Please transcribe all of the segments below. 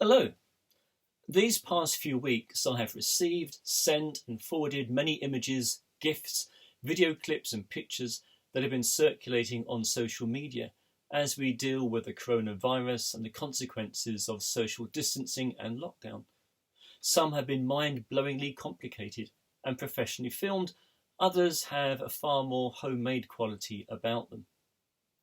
Hello. These past few weeks I have received, sent and forwarded many images, gifs, video clips and pictures that have been circulating on social media as we deal with the coronavirus and the consequences of social distancing and lockdown. Some have been mind-blowingly complicated and professionally filmed, others have a far more homemade quality about them,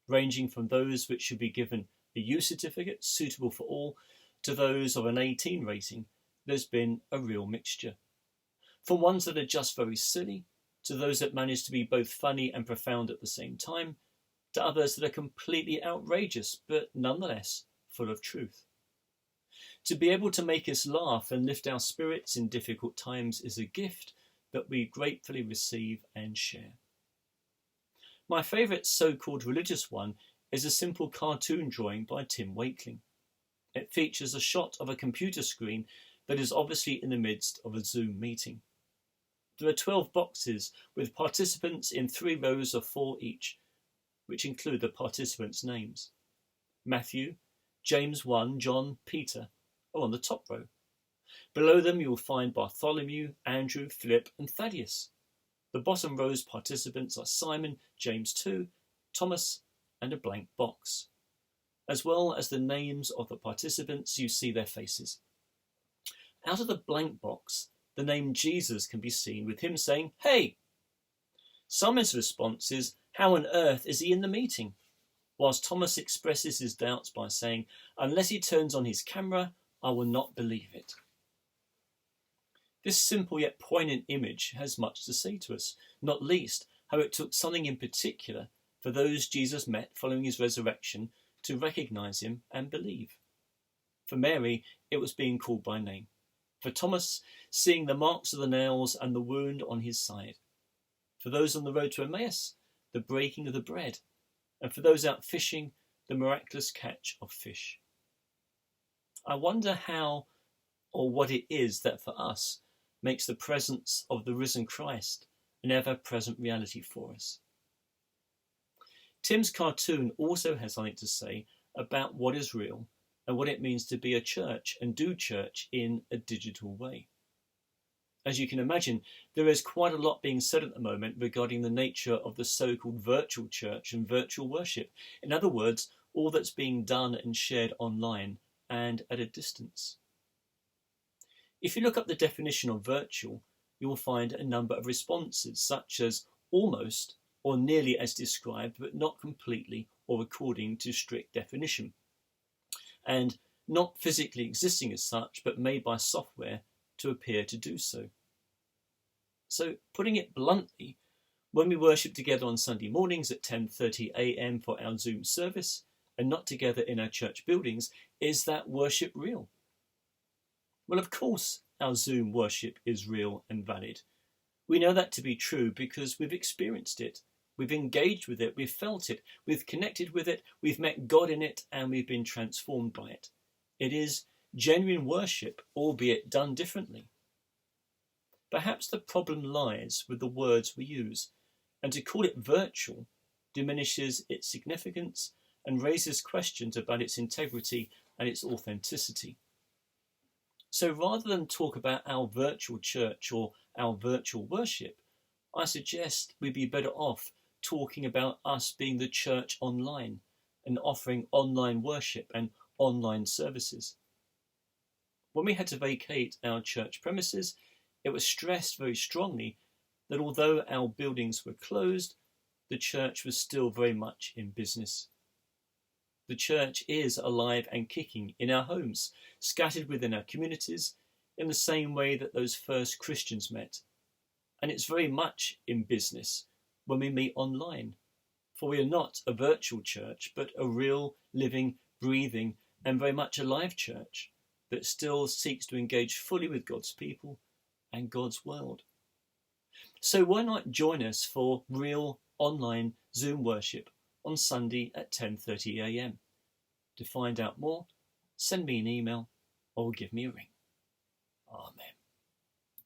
ranging from those which should be given a U certificate suitable for all to those of an 18 rating. There's been a real mixture. From ones that are just very silly, to those that manage to be both funny and profound at the same time, to others that are completely outrageous, but nonetheless full of truth. To be able to make us laugh and lift our spirits in difficult times is a gift that we gratefully receive and share. My favourite so-called religious one is a simple cartoon drawing by Tim Wakeling. It features a shot of a computer screen that is obviously in the midst of a Zoom meeting. There are 12 boxes with participants in 3 rows of 4 each, which include the participants' names. Matthew, James 1, John, Peter are on the top row. Below them you will find Bartholomew, Andrew, Philip and Thaddeus. The bottom row's participants are Simon, James 2, Thomas and a blank box. As well as the names of the participants, you see their faces. Out of the blank box, the name Jesus can be seen, with him saying, "Hey!" Simon's response is, "How on earth is he in the meeting?" Whilst Thomas expresses his doubts by saying, "Unless he turns on his camera, I will not believe it." This simple yet poignant image has much to say to us, not least how it took something in particular for those Jesus met following his resurrection to recognise him and believe. For Mary, it was being called by name. For Thomas, seeing the marks of the nails and the wound on his side. For those on the road to Emmaus, the breaking of the bread. And for those out fishing, the miraculous catch of fish. I wonder how or what it is that for us makes the presence of the risen Christ an ever-present reality for us. Tim's cartoon also has something to say about what is real and what it means to be a church and do church in a digital way. As you can imagine, there is quite a lot being said at the moment regarding the nature of the so-called virtual church and virtual worship. In other words, all that's being done and shared online and at a distance. If you look up the definition of virtual, you will find a number of responses, such as almost or nearly as described, but not completely or according to strict definition, and not physically existing as such, but made by software to appear to do so. So, putting it bluntly, when we worship together on Sunday mornings at 10:30 a.m. for our Zoom service, and not together in our church buildings, is that worship real? Well, of course, our Zoom worship is real and valid. We know that to be true because we've experienced it. We've engaged with it, we've felt it, we've connected with it, we've met God in it, and we've been transformed by it. It is genuine worship, albeit done differently. Perhaps the problem lies with the words we use, and to call it virtual diminishes its significance and raises questions about its integrity and its authenticity. So rather than talk about our virtual church or our virtual worship, I suggest we'd be better off talking about us being the church online and offering online worship and online services. When we had to vacate our church premises, it was stressed very strongly that although our buildings were closed, the church was still very much in business. The church is alive and kicking in our homes, scattered within our communities, in the same way that those first Christians met. And it's very much in business when we meet online, for we are not a virtual church, but a real, living, breathing, and very much alive church that still seeks to engage fully with God's people and God's world. So why not join us for real online Zoom worship on Sunday at 10:30 a.m. To find out more, send me an email or give me a ring. Amen.